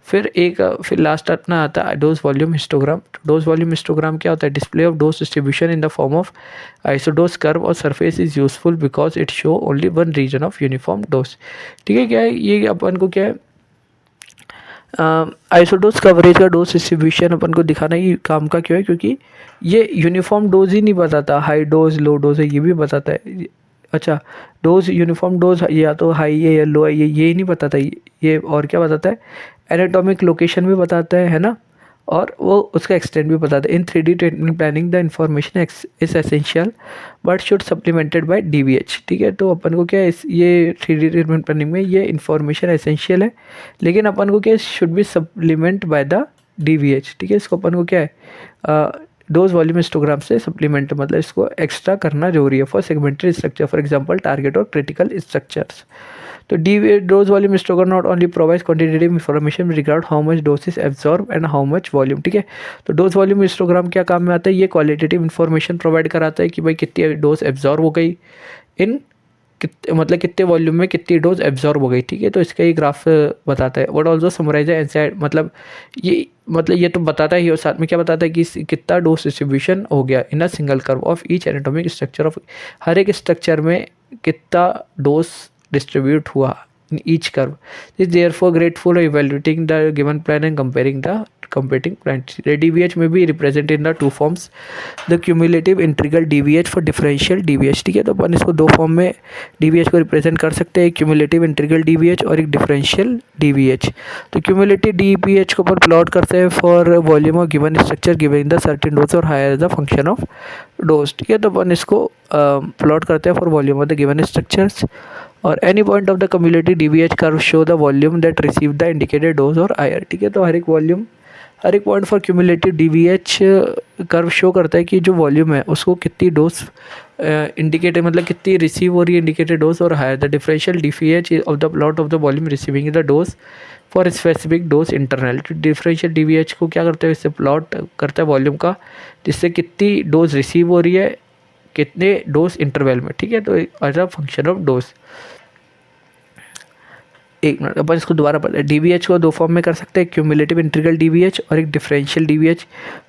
फिर लास्ट अपना आता है dose volume histogram. Dose volume histogram क्या होता है? Display of dose distribution in the form of isodose curve और surface is useful because it show only one region of uniform dose. ठीक है, क्या है ये अपन को क्या है आइसोडोज कवरेज का डोज डिस्ट्रीब्यूशन अपन को दिखाना ही काम का क्यों है, क्योंकि ये यूनिफॉर्म डोज ही नहीं बताता, हाई डोज लो डोज है ये भी बताता है। अच्छा, डोज यूनिफॉर्म डोज या तो हाई है या लो है ये ही नहीं बताता, ये और क्या बताता है? एनाटॉमिक लोकेशन भी बताता है ना, और वो उसका एक्सटेंट भी बताता है। In 3D treatment planning the information is essential but should supplemented by DVH। ठीक है, तो अपन को क्या है ये 3D ट्रीटमेंट प्लानिंग में ये इन्फॉर्मेशन एसेंशियल है, लेकिन अपन को क्या should be supplement by the DVH। ठीक है, इसको अपन को क्या है डोज वॉल्यूम हिस्टोग्राम से सप्लीमेंट, मतलब इसको एक्स्ट्रा करना जरूरी है for segmentary structure, for example target और क्रिटिकल स्ट्रक्चर्स। तो dose volume histogram not only provides quantitative information regard how much dose is absorb and how much volume. ठीक है, तो डोज वॉल्यूम हिस्टोग्राम क्या काम में आता है? ये क्वालिटेटिव इंफॉर्मेशन प्रोवाइड कराता है कि भाई कितनी डोज एब्जॉर्ब हो गई इन मतलब कितने वॉल्यूम में कितनी डोज एब्जॉर्ब हो गई। ठीक है, तो इसका ये ग्राफ बताता है। व्हाट ऑल्सो समराइज है एनसाइड, मतलब ये तो बताता ही और साथ में क्या बताता है कि कितना डोज डिस्ट्रीब्यूशन हो गया in a single curve of each anatomic structure of, हर एक स्ट्रक्चर में कितना डोज डिस्ट्रीब्यूट हुआ in each curve. Is therefore grateful evaluating the given plan and comparing the competing plans. The DVH may be represented in the two forms, the cumulative integral DVH for differential DVH। ठीक है, तो अपन इसको दो फॉर्म में DVH को रिप्रेजेंट कर सकते हैं, क्यूमुलेटिव इंटीग्रल DVH और एक डिफरेंशियल DVH। तो क्यूमुलेटिव DVH को अपन प्लॉट करते हैं for volume of given structure given the certain dose और higher the function of dose. ठीक है, तो अपन इसको प्लॉट करते हैं for volume of the given structures और any point of the cumulative DVH curve show the volume that receive the indicated dose और आयर। ठीक है, तो हर एक point for cumulative DVH curve show करता है कि जो वॉल्यूम है उसको कितनी डोज इंडिकेटेड, मतलब कितनी रिसीव हो रही है इंडिकेटेड डोज और higher. The differential DVH of the plot of the volume receiving the dose for specific dose internal. Differential DVH को क्या करते हैं, इससे प्लॉट करता है वॉल्यूम का, जिससे कितनी डोज रिसीव हो रही है कितने डोज इंटरवल में। ठीक है, तो as a function of dose. एक मिनट, अपन इसको दोबारा पढ़ते हैं। DVH को दो फॉर्म में कर सकते हैं, क्यूमुलेटिव इंटीग्रल DVH और एक डिफरेंशियल DVH।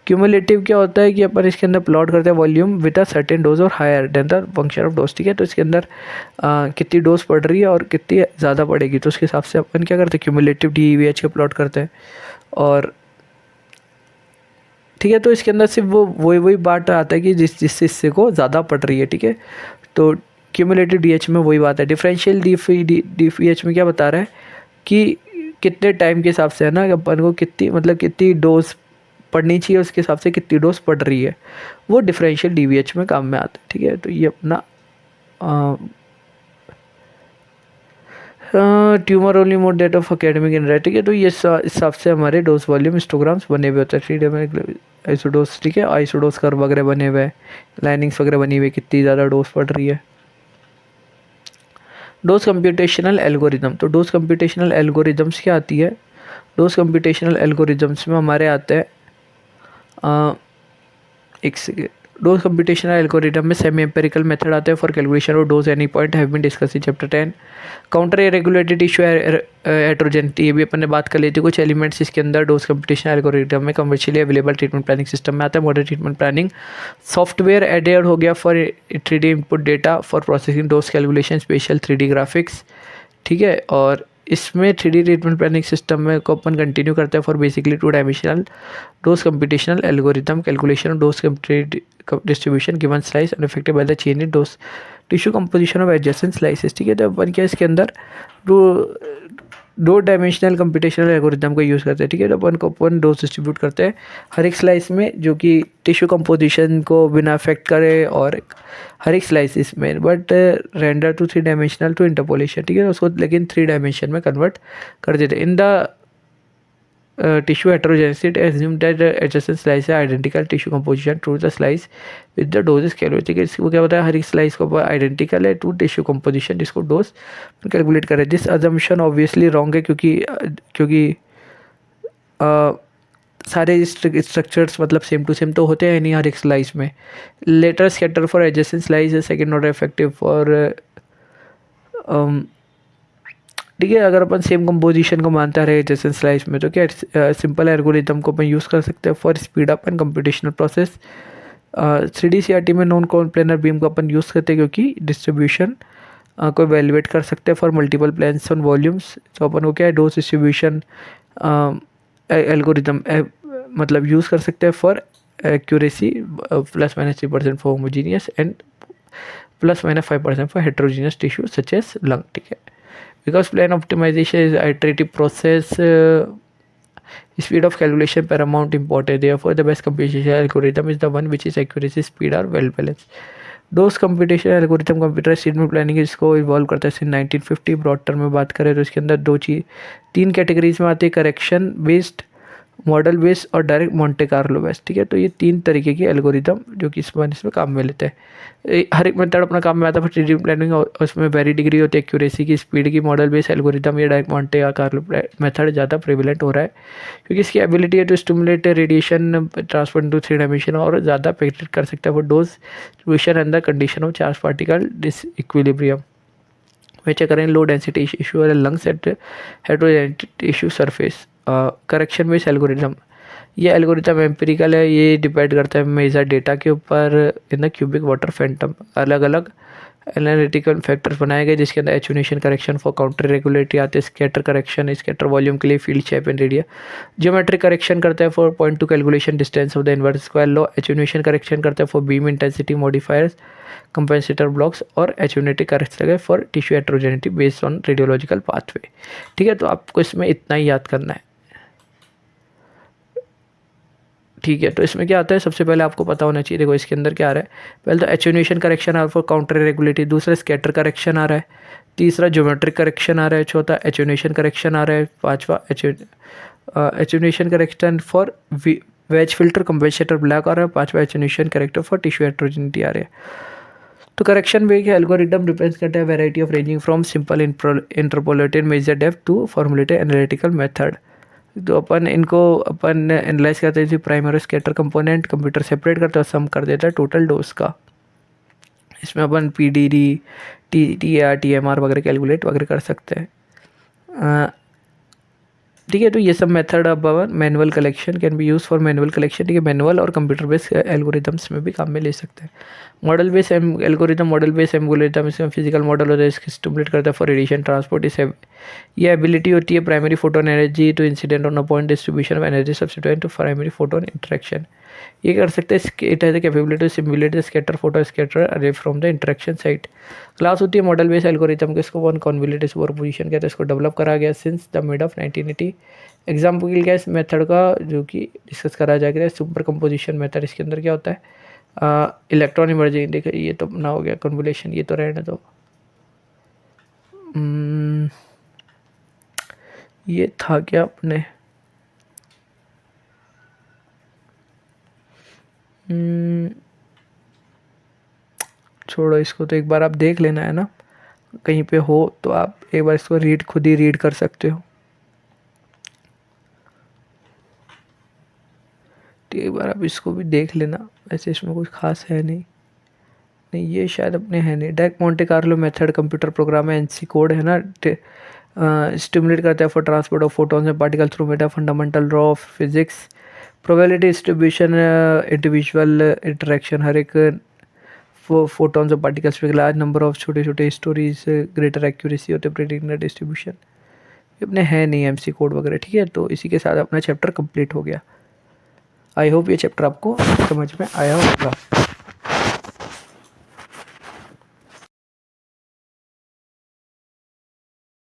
क्यूमुलेटिव क्या होता है कि अपन इसके अंदर प्लॉट करते हैं volume with a certain dose और higher than the function of dose. ठीक है, तो इसके अंदर कितनी डोज पड़ रही है और कितनी ज़्यादा पड़ेगी, तो उसके हिसाब से अपन क्या करते हैं क्यूमुलेटिव DVH का प्लॉट करते हैं। और ठीक है, तो इसके अंदर सिर्फ वही बात आता है कि जिस हिस्से को ज़्यादा पड़ रही है। ठीक है, तो क्यूमुलेटिव DH में वही बात है। डिफरेंशियल DVH में क्या बता रहा है कि कितने टाइम के हिसाब से है ना, अपन को कितनी डोज पढ़नी चाहिए उसके हिसाब से कितनी डोज पड़ रही है, वो डिफरेंशियल DVH में काम में आता है। ठीक है, तो ये अपना tumour only mode date of academic in right. ठीक है, तो ये हिसाब से हमारे डोज वॉल्यूम हिस्टोग्राम्स बने हुए होते हैं 3D आइसोडोज। ठीक है, आइसोडोज कर्व वगैरह बने हुए हैं, लाइनिंग्स वगैरह बनी हुई है, कितनी ज़्यादा डोज पड़ रही है। डोज कंप्यूटेशनल एल्गोरिदम, तो डोज कंप्यूटेशनल एल्गोरिदम्स क्या आती है? डोज कंप्यूटेशनल एल्गोरिदम्स में हमारे आते हैं एक सेकेंड, डोज कंप्यूटेशनल एल्गोरिदम में सेमी एम्पेरिकल मेथड आता है for calculation of dose any point have been discuss in chapter 10। Contour irregulated tissue heterogeneity, ये भी अपन ने बात कर ली थी। कुछ एलिमेंट्स इसके अंदर डोज कंप्यूटेशनल एल्गोरिदम में commercially available treatment planning system में आता है। Modern treatment planning software added हो गया for 3D input data for processing dose calculation special 3D graphics. ठीक है, और इसमें 3D ट्रीटमेंट प्लानिंग सिस्टम में को अपन कंटिन्यू करते हैं for basically 2 dimensional dose computational algorithm calculation dose distribution given slice and affected by the change in dose tissue composition of adjacent slices. ठीक है, तो अपन क्या इसके अंदर दो डायमेंशनल कंप्यूटेशनल एल्गोरिदम का यूज़ करते हैं। ठीक है, तो अपन डोज डिस्ट्रीब्यूट करते हैं हर एक स्लाइस में जो कि टिश्यू कंपोजिशन को बिना अफेक्ट करे, और हर एक स्लाइसिस में but render to 3 dimensional to interpolation. ठीक है, उसको लेकिन 3 डायमेंशन में कन्वर्ट कर देते हैं। In the tissue heterogeneity assume that the adjacent slice है identical tissue composition to the slice with the doses calculated। ठीक है, इसको क्या बताया, हर एक स्लाइस को आइडेंटिकल है टू टिश्यू कंपोजिशन जिसको डोज कैलकुलेट करें। दिस अजम्पशन ऑब्वियसली रॉन्ग है क्योंकि सारे स्ट्रक्चर्स मतलब सेम टू सेम तो होते हैं नहीं हर एक स्लाइस में। Later scatter for adjacent slice है सेकेंड ऑर्डर इफेक्टिव फॉर ठीक है। अगर अपन सेम कंपोजिशन को मानता रहे जैसे स्लाइस में, तो क्या सिंपल एल्गोरिथम को अपन यूज़ कर सकते हैं for speed up and computational process. 3D में नॉन प्लेनर बीम को अपन यूज़ करते हैं क्योंकि डिस्ट्रीब्यूशन को एवेलुएट कर सकते हैं for multiple plans on volumes. तो अपन को क्या है डोज डिस्ट्रीब्यूशन एल्गोरिथम मतलब यूज़ कर सकते हैं for accuracy +-3% for homogeneous and +-5% for heterogeneous tissue such as lung. ठीक है। Because plan optimisation is iterative process, speed of calculation paramount important, therefore the best computation algorithm is the one which is accuracy speed are well balanced। Dose computation algorithm computer signal planning इसको इवॉल्व करता है सिर्फ 1950। ब्रॉड टर्म में बात करें तो इसके अंदर तीन कैटेगरीज में आती है, करेक्शन बेस्ड, मॉडल बेस्ड और डायरेक्ट मोंटे कार्लो बेस्ड। ठीक है। तो ये 3 तरीके की एल्गोरिथम जो कि इसमें काम में लेते हैं। हर एक मेथड अपना काम में आता है, पर 3D प्लानिंग उसमें वेरी डिग्री होती है एक्यूरेसी की, स्पीड की। मॉडल बेस्ड एल्गोरिथम या डायरेक्ट मोंटे कार्लो मेथड ज़्यादा प्रेवलेंट हो रहा है क्योंकि इसकी एबिलिटी है to stimulate radiation transfer into 3 dimension और ज़्यादा प्रेडिक्ट कर सकता है वो dose distribution and the condition of charge particle disequilibrium which occur in low density tissue or lungs at heterogeneous tissue surface। Correction based algorithm, ये एल्गोरिथम एम्पिरिकल है, ये डिपेंड करता है मेजर डेटा के ऊपर in the cubic water phantom. अलग अलग एनालिटिकल फैक्टर्स बनाए गए जिसके अंदर attenuation correction for contour regulatory आते हैं, स्कैटर करेक्शन स्कैटर वॉल्यूम के लिए, field shape and radius, geometric correction करता है for point to calculation distance of the inverse square law, attenuation correction करता है for beam intensity modifiers compensator blocks, और एचुनेटिक करेक्शन है for tissue heterogeneity based on radiological pathway. ठीक है। तो आपको इसमें इतना ही याद करना है। ठीक है। तो इसमें क्या आता है, सबसे पहले आपको पता होना चाहिए, देखो इसके अंदर क्या आ रहा है, पहले तो एचुनेशन करेक्शन आ रहा है फॉर काउंटर रेगुलेटरी, दूसरा स्कैटर करेक्शन आ रहा है, तीसरा ज्योमेट्रिक करेक्शन आ रहा है, चौथा एचुनेशन करेक्शन आ रहा है, पांचवा attenuation correction for wedge filter compensator block आ रहा है, पांचवा attenuation corrector for tissue heterogeneity आ रहा है। तो करेक्शन वे के एल्गोरिथम डिपेंड्स करता है variety of ranging from simple interpolated major depth to formulated analytical method. तो अपन एनालाइज करते हैं primary scatter component, computer separate करता है और सम कर देता है टोटल डोज का। इसमें अपन PDD, TR, TMR वगैरह कैलकुलेट वगैरह कर सकते हैं। ठीक है। तो ये सब मेथड अब manual collection can be use for manual collection. ठीक है। मैनुअल और कंप्यूटर बेस्ड एल्गोरिथम्स में भी काम में ले सकते हैं। मॉडल बेस्ड एल्गोरिथम इसमें फिजिकल मॉडल होता है, इसको स्टिमुलेट करता है फॉर रेडिएशन ट्रांसपोर्ट। ये एबिलिटी होती है primary photon energy to incident on a point distribution of energy substituent to primary photon interaction. ये कर सकते हैं। It has the capability to simulate the scatter photo scatter are from the interaction site. Class होती है मॉडल बेस्ड एल्गोरिथम के, इसको वन कॉन्वोल्यूटेड सुपरपोजिशन कहते हैं। इसको डेवलप करा गया since the mid of 1980। Example क्या इस मेथड का जो कि डिस्कस करा जाएगा, सुपर कंपोजिशन मेथड। इसके अंदर क्या होता है, इलेक्ट्रॉन इमर्जिंग। देखिए ये तो अपना हो गया कन्वोल्यूशन, ये तो रहने दो। ये था क्या अपने छोड़ो इसको, तो एक बार आप देख लेना है ना, कहीं पे हो तो आप एक बार इसको खुद ही रीड कर सकते हो। तो एक बार आप इसको भी देख लेना, वैसे इसमें कुछ खास है नहीं, ये शायद अपने है नहीं। Direct Monte Carlo method computer program है, NC कोड है ना, स्टिमुलेट करता है for transport of photons and particle through meta fundamental law of physics, probability distribution, individual interaction, हर एक फोटॉन्स और पार्टिकल्स पे लार्ज नंबर ऑफ छोटे छोटे स्टोरीज, ग्रेटर एक्यूरेसी होते प्रेडिक्टिंग द डिस्ट्रीब्यूशन। ये अपने है नहीं MC कोड वगैरह। ठीक है। तो इसी के साथ अपना चैप्टर कंप्लीट हो गया। आई होप ये चैप्टर आपको समझ में आया होगा।